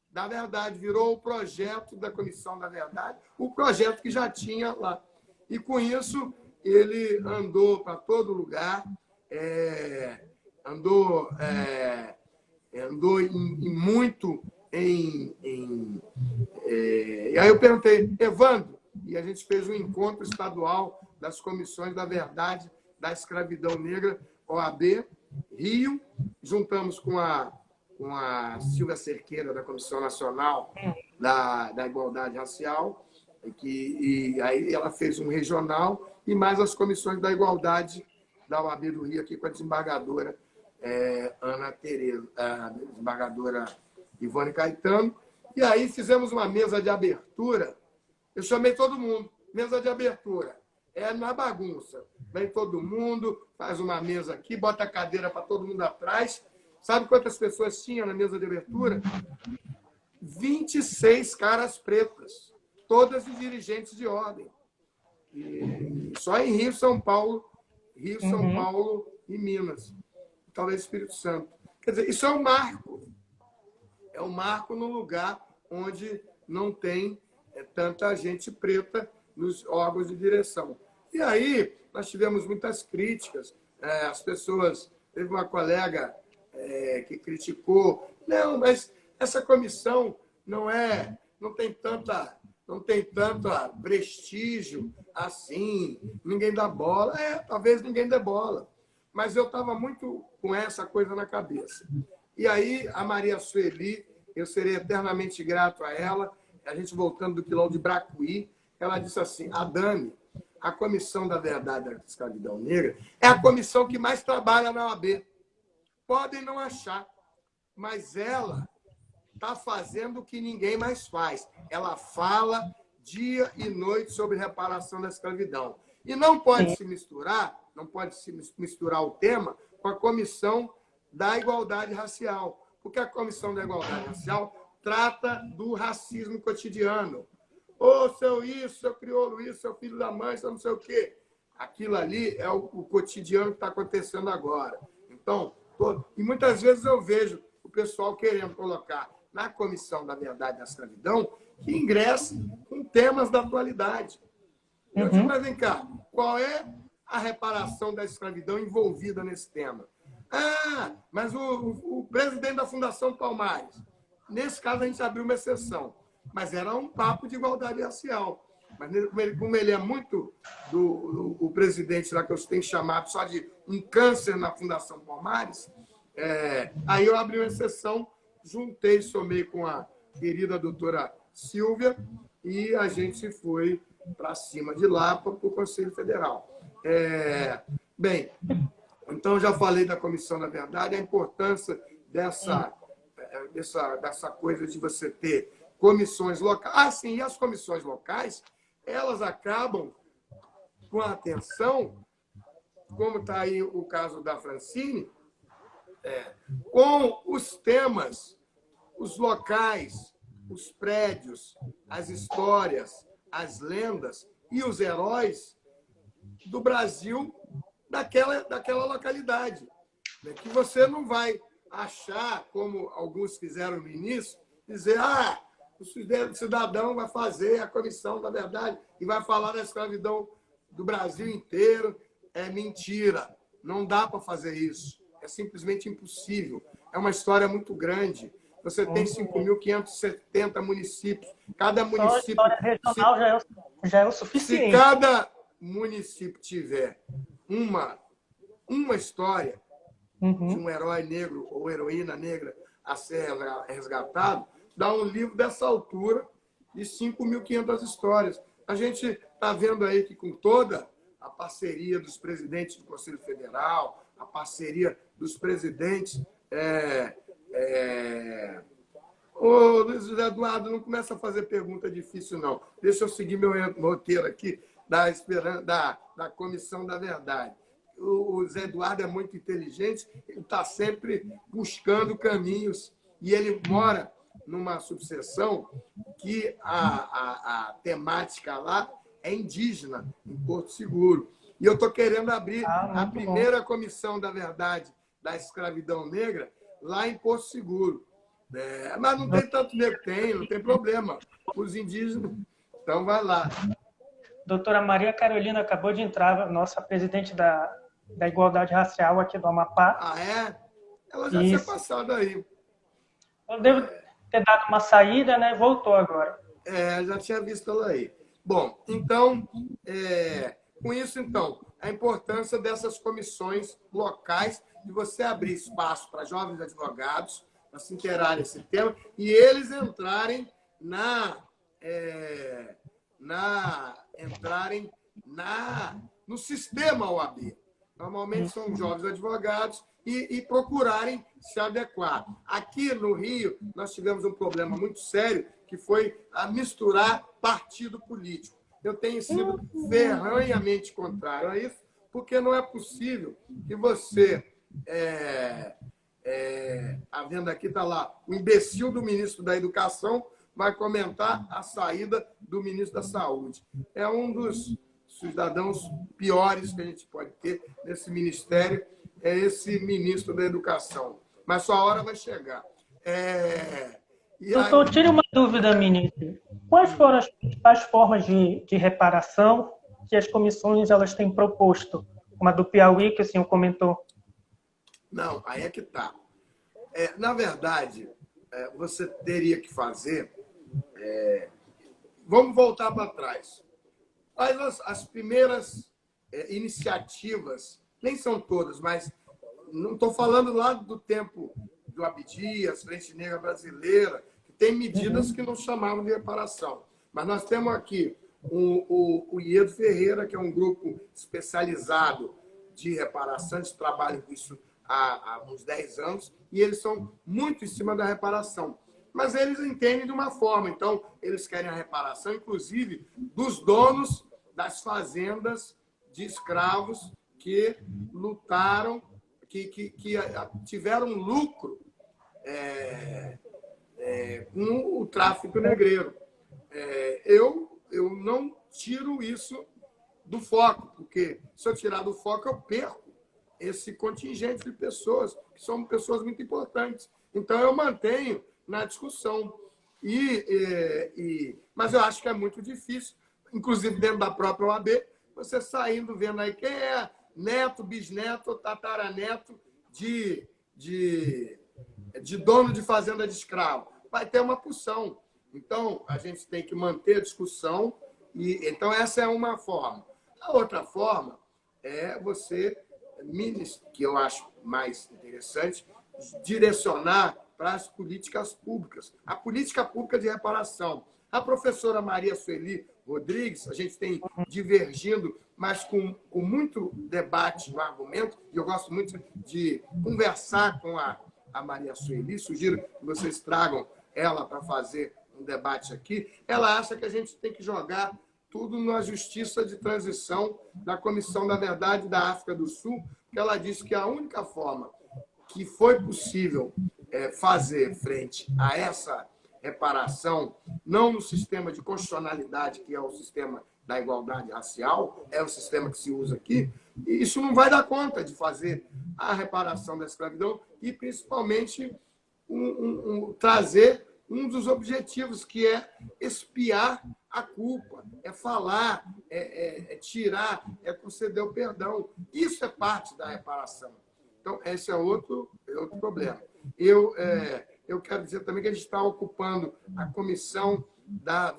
da Verdade. Virou o projeto da Comissão da Verdade, o projeto que já tinha lá. E, com isso, ele andou para todo lugar, andou muito em... E aí eu perguntei, Evandro, e a gente fez um encontro estadual das Comissões da Verdade da Escravidão Negra, OAB, Rio, juntamos com a Silvia Cerqueira, da Comissão Nacional da Igualdade Racial, e aí ela fez um regional, e mais as comissões da igualdade da OAB do Rio, aqui com a desembargadora Ana Tereza, a desembargadora Ivone Caetano. E aí fizemos uma mesa de abertura. Eu chamei todo mundo, mesa de abertura. Na bagunça. Vem todo mundo, faz uma mesa aqui, bota a cadeira para todo mundo atrás. Sabe quantas pessoas tinha na mesa de abertura? 26 caras pretas, todas de dirigentes de ordem. E só em Rio, São Paulo e Minas. Talvez Espírito Santo. Quer dizer, isso é um marco. É um marco no lugar onde não tem tanta gente preta nos órgãos de direção. E aí, nós tivemos muitas críticas. As pessoas... Teve uma colega que criticou. Não, mas essa comissão não tem tanta não tem tanto prestígio assim, ninguém dá bola. Talvez ninguém dê bola. Mas eu estava muito com essa coisa na cabeça. E aí, a Maria Sueli, eu serei eternamente grato a ela, a gente voltando do quilômetro de Bracuí, ela disse assim, Adame, a Comissão da Verdade da Escravidão Negra é a comissão que mais trabalha na OAB. Podem não achar, mas ela está fazendo o que ninguém mais faz. Ela fala dia e noite sobre reparação da escravidão. E não pode se misturar, não pode se misturar o tema com a Comissão da Igualdade Racial, porque a Comissão da Igualdade Racial trata do racismo cotidiano. Ô, seu isso, seu crioulo isso, seu filho da mãe, seu não sei o quê. Aquilo ali é o cotidiano que está acontecendo agora. Então, e muitas vezes eu vejo o pessoal querendo colocar na Comissão da Verdade da Escravidão que ingresse com temas da atualidade. Eu digo, mas vem cá, qual é a reparação da escravidão envolvida nesse tema? Mas o presidente da Fundação Palmares, nesse caso a gente abriu uma exceção, mas era um papo de igualdade racial. Mas como ele é muito o presidente lá que eu tenho chamado só de um câncer na Fundação Palmares, aí eu abri uma exceção, juntei, somei com a querida doutora Silvia e a gente foi para cima de lá para o Conselho Federal. Bem, então já falei da Comissão da Verdade, a importância dessa coisa de você ter comissões locais. Sim, e as comissões locais, elas acabam com a atenção, como está aí o caso da Francine, com os temas, os locais, os prédios, as histórias, as lendas e os heróis do Brasil daquela localidade. Né? Que você não vai achar, como alguns fizeram no início, dizer, o cidadão vai fazer a Comissão da Verdade e vai falar da escravidão do Brasil inteiro. É mentira. Não dá para fazer isso. É simplesmente impossível. É uma história muito grande. Você tem 5.570 municípios. Cada município... Só a história regional já é o suficiente. Se cada município tiver uma história de um herói negro ou heroína negra a ser resgatado, dá um livro dessa altura de 5.500 histórias. A gente está vendo aí que com toda a parceria dos presidentes do Conselho Federal, a parceria dos presidentes... Ô, Luiz Eduardo, não começa a fazer pergunta difícil, não. Deixa eu seguir meu roteiro aqui da Comissão da Verdade. O Zé Eduardo é muito inteligente, ele está sempre buscando caminhos e ele mora numa subseção que a temática lá é indígena, em Porto Seguro. E eu estou querendo abrir a primeira Comissão da Verdade da Escravidão Negra lá em Porto Seguro. Mas não tem tanto negro, não tem problema. Os indígenas, então vai lá. Doutora Maria Carolina acabou de entrar, nossa presidente da Igualdade Racial aqui do Amapá. Ela já tinha passado aí. Eu devo ter dado uma saída, né? Voltou agora. Já tinha visto ela aí. Bom, então, com isso, então, a importância dessas comissões locais, de você abrir espaço para jovens advogados, para se inteirarem esse tema, e eles entrarem no sistema OAB. Normalmente são jovens advogados e procurarem se adequar. Aqui no Rio, nós tivemos um problema muito sério, que foi a misturar partido político. Eu tenho sido ferranhamente contrário a isso, porque não é possível que você... vendo aqui, está lá, o imbecil do ministro da Educação vai comentar a saída do ministro da Saúde. É um dos cidadãos piores que a gente pode ter nesse ministério, é esse ministro da Educação. Mas sua hora vai chegar. Doutor, tire uma dúvida, ministro. Quais foram as principais formas de reparação que as comissões elas têm proposto? Uma do Piauí, que o senhor comentou. Não, aí é que está. Na verdade, você teria que fazer, vamos voltar para trás. As primeiras iniciativas, nem são todas, mas não estou falando lá do tempo do Abdias, Frente Negra Brasileira, que tem medidas que não chamavam de reparação. Mas nós temos aqui o Iedo Ferreira, que é um grupo especializado de reparação, eles trabalham com isso há uns 10 anos, e eles são muito em cima da reparação. Mas eles entendem de uma forma, então eles querem a reparação, inclusive, dos donos das fazendas de escravos que lutaram, que tiveram lucro com o tráfico negreiro. Eu não tiro isso do foco, porque se eu tirar do foco, eu perco esse contingente de pessoas, que são pessoas muito importantes. Então, eu mantenho na discussão. Mas eu acho que é muito difícil, inclusive dentro da própria OAB, você saindo, vendo aí quem é neto, bisneto ou tataraneto de dono de fazenda de escravo. Vai ter uma porção. Então, a gente tem que manter a discussão. Então, essa é uma forma. A outra forma é você, que eu acho mais interessante, direcionar para as políticas públicas. A política pública de reparação. A professora Maria Sueli Rodrigues, a gente tem divergindo, mas com muito debate no argumento, e eu gosto muito de conversar com a Maria Sueli, sugiro que vocês tragam ela para fazer um debate aqui. Ela acha que a gente tem que jogar tudo na justiça de transição da Comissão da Verdade da África do Sul, que ela disse que a única forma que foi possível fazer frente a essa reparação, não no sistema de constitucionalidade, que é o sistema da igualdade racial, é o sistema que se usa aqui, e isso não vai dar conta de fazer a reparação da escravidão e, principalmente, trazer um dos objetivos, que é expiar a culpa, é falar, é tirar, é conceder o perdão. Isso é parte da reparação. Então, esse é outro problema. Eu quero dizer também que a gente está ocupando a Comissão da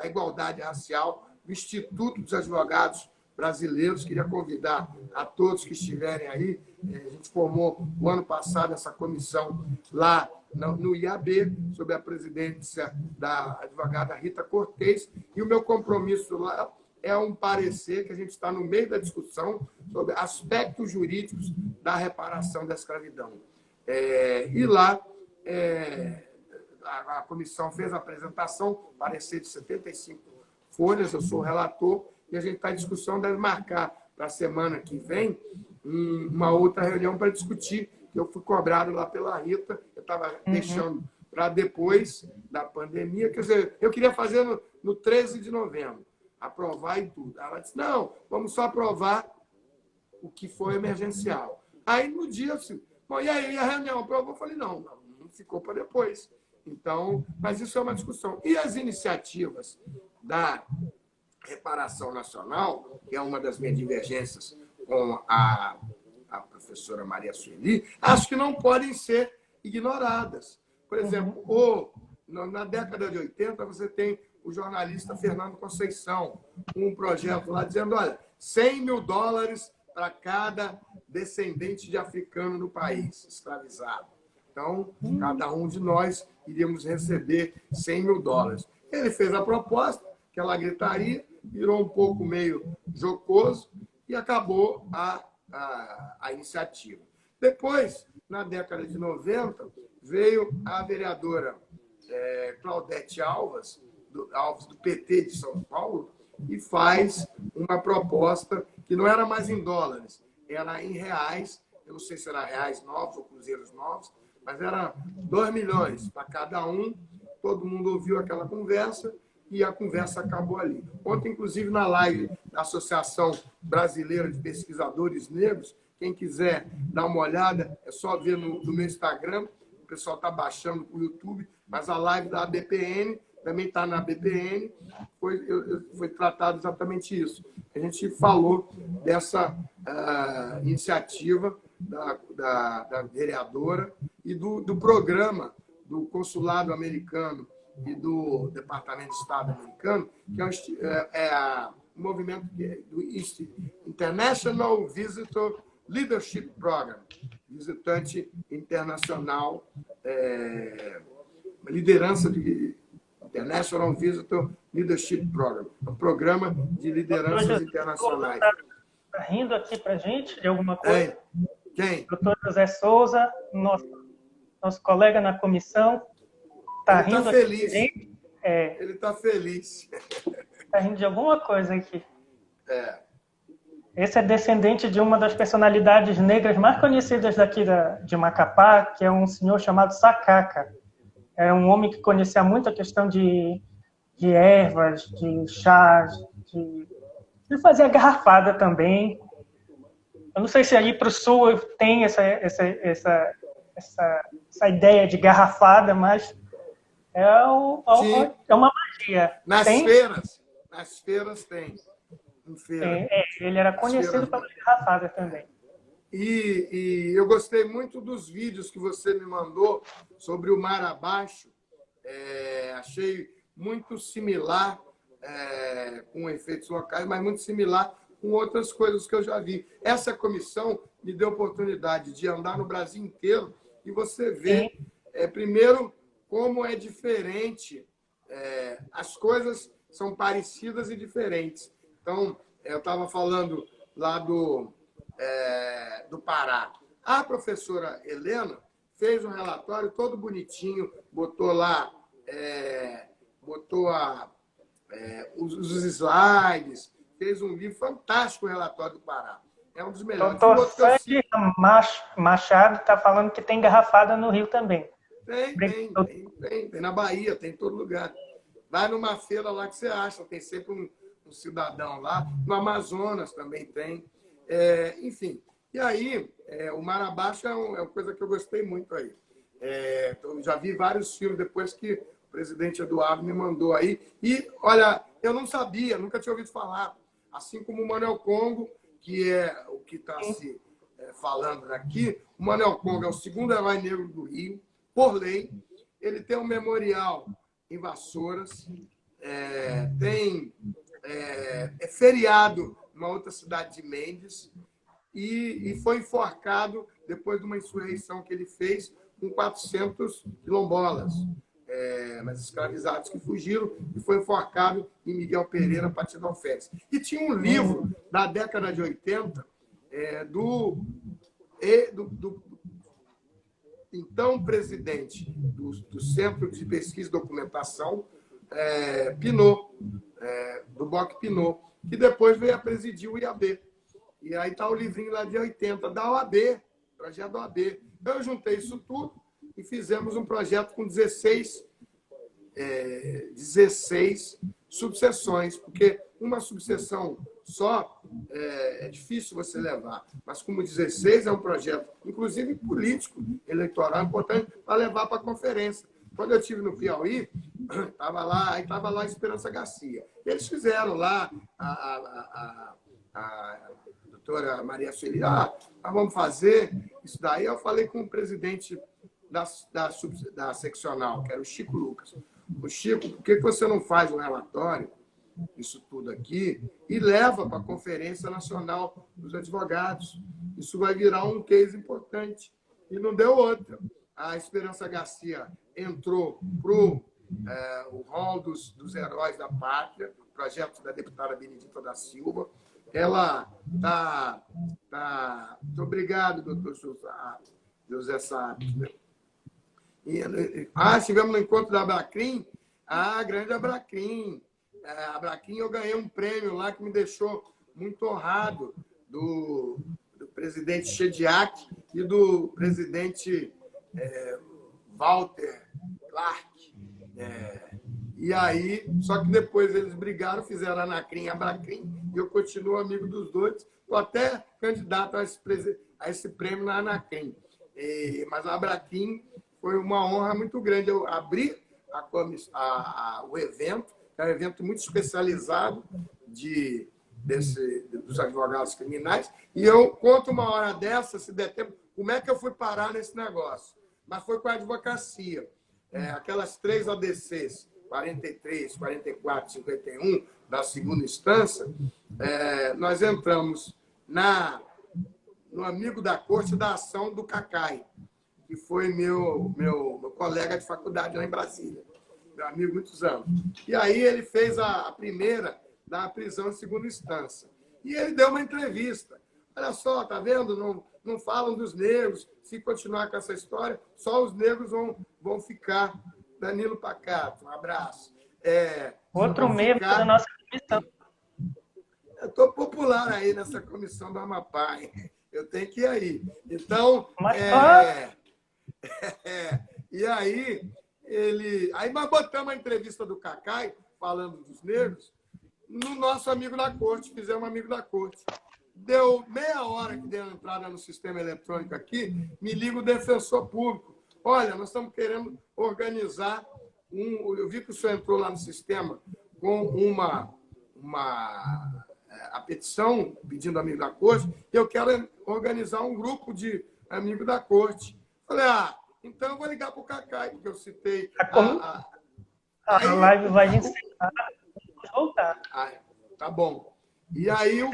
Igualdade Racial do Instituto dos Advogados Brasileiros. Queria convidar a todos que estiverem aí. A gente formou, o ano passado, essa comissão lá no IAB, sob a presidência da advogada Rita Cortez, e o meu compromisso lá é um parecer que a gente está no meio da discussão sobre aspectos jurídicos da reparação da escravidão. E lá a comissão fez a apresentação, parecer de 75 folhas, eu sou o relator, e a gente está em discussão, deve marcar para a semana que vem uma outra reunião para discutir, que eu fui cobrado lá pela Rita, eu estava deixando para depois da pandemia, quer dizer, eu queria fazer no 13 de novembro, aprovar e tudo. Ela disse, não, vamos só aprovar o que foi emergencial. Aí, no dia, assim, bom, e aí, a reunião aprovou? Eu falei, não ficou para depois. Então, mas isso é uma discussão. E as iniciativas da reparação nacional, que é uma das minhas divergências com a professora Maria Sueli, acho que não podem ser ignoradas. Por exemplo, na década de 80, você tem o jornalista Fernando Conceição, um projeto lá dizendo, olha, $100 mil para cada descendente de africano no país, escravizado. Então, cada um de nós iríamos receber $100 mil. Ele fez a proposta, aquela gritaria, virou um pouco meio jocoso e acabou a iniciativa. Depois, na década de 90, veio a vereadora Claudete Alves, do PT de São Paulo, e faz uma proposta que não era mais em dólares, era em reais, eu não sei se era reais novos ou cruzeiros novos, mas era 2 milhões para cada um. Todo mundo ouviu aquela conversa e a conversa acabou ali. Ontem, inclusive, na live da Associação Brasileira de Pesquisadores Negros, quem quiser dar uma olhada, é só ver no meu Instagram, o pessoal está baixando para o YouTube, mas a live da ABPN também está na ABPN, foi tratado exatamente isso. A gente falou dessa iniciativa da vereadora e do programa do consulado americano e do Departamento de Estado americano, que é o movimento do International Visitor Leadership Program, visitante internacional, liderança de International Visitor Leadership Program, um programa de lideranças internacionais. Está rindo aqui para a gente de alguma coisa? Quem? Doutor José Souza, nosso colega na comissão, está rindo tá feliz. Aqui, gente? Ele está feliz. Está rindo de alguma coisa aqui. Esse é descendente de uma das personalidades negras mais conhecidas daqui de Macapá, que é um senhor chamado Sacaca. Era um homem que conhecia muito a questão de ervas, de chás, ele fazia garrafada também. Eu não sei se aí para o sul tem essa ideia de garrafada, mas é uma magia. Nas feiras tem. Ele era conhecido pelas garrafadas também. E eu gostei muito dos vídeos que você me mandou sobre o Mar Abaixo. Achei muito similar, com efeitos locais, mas muito similar com outras coisas que eu já vi. Essa comissão me deu a oportunidade de andar no Brasil inteiro e você vê, primeiro, como é diferente. As coisas são parecidas e diferentes. Então, eu estava falando lá do Pará. A professora Helena fez um relatório todo bonitinho, botou lá, os slides, fez um livro fantástico, o relatório do Pará. É um dos melhores. Doutor Sandy Machado está falando que tem garrafada no Rio também. Tem na Bahia, tem em todo lugar. Vai numa feira lá que você acha, tem sempre um cidadão lá. No Amazonas também tem. Enfim. E aí, o Mar Abaixo é uma coisa que eu gostei muito aí. Eu já vi vários filmes depois que o presidente Eduardo me mandou aí. E, olha, eu não sabia, nunca tinha ouvido falar. Assim como o Manuel Congo, que é o que está se falando aqui. O Manuel Congo é o segundo herói negro do Rio, por lei. Ele tem um memorial em Vassouras. Tem feriado numa outra cidade de Mendes. E foi enforcado depois de uma insurreição que ele fez com 400 quilombolas, mas escravizados que fugiram, e foi enforcado em Miguel Pereira, Partido Alferes. E tinha um livro da década de 80 do então presidente do Centro de Pesquisa e Documentação, Pinot, do Boc Pinot, que depois veio a presidir o IAB. E aí está o livrinho lá de 80, da OAB, projeto da OAB. Então, eu juntei isso tudo e fizemos um projeto com 16 subseções, porque uma subseção só é difícil você levar. Mas como 16 é um projeto, inclusive político, eleitoral, importante para levar para a conferência. Quando eu estive no Piauí, estava lá a Esperança Garcia. Eles fizeram lá a doutora Maria Sueli, nós vamos fazer isso daí. Eu falei com o presidente da seccional, que era o Chico Lucas. O Chico, por que você não faz um relatório, isso tudo aqui, e leva para a Conferência Nacional dos Advogados? Isso vai virar um case importante. E não deu outra. A Esperança Garcia entrou para o rol dos heróis da pátria, projeto da deputada Benedita da Silva. Ela está... Muito obrigado, doutor José Sá. Estivemos no encontro da Abracrim. Grande Abracrim. Abracrim, eu ganhei um prêmio lá que me deixou muito honrado, do presidente Chediak e do presidente Walter Clark. E aí, só que depois eles brigaram, fizeram Anacrim e Abracrim, e eu continuo amigo dos dois. Estou até candidato a esse prêmio na Anacrim. Mas a Abracrim foi uma honra muito grande. Eu abri o evento, que é um evento muito especializado dos advogados criminais, e eu conto uma hora dessa, se der tempo, como é que eu fui parar nesse negócio. Mas foi com a advocacia. aquelas 3 ADCs, 43, 44, 51, da segunda instância, nós entramos no amigo da corte da ação do Cacai, que foi meu colega de faculdade lá em Brasília, meu amigo há muitos anos. E aí ele fez a primeira da prisão em segunda instância. E ele deu uma entrevista. Olha só, tá vendo? Não falam dos negros. Se continuar com essa história, só os negros vão ficar. Danilo Pacato, um abraço. Outro membro da nossa comissão. Eu estou popular aí nessa comissão do Amapá, hein? Eu tenho que ir aí. Então, e aí, aí nós botamos a entrevista do Cacai, falando dos negros, no nosso amigo da corte, fizemos um amigo da corte. Deu meia hora que deu a entrada no sistema eletrônico aqui, me liga o defensor público. Olha, nós estamos querendo organizar eu vi que o senhor entrou lá no sistema com a petição pedindo amigo da corte, e eu quero organizar um grupo de amigo da corte. Falei, então eu vou ligar para o Cacai, porque eu citei... A live vai encerrar, vamos voltar. Tá bom. E aí o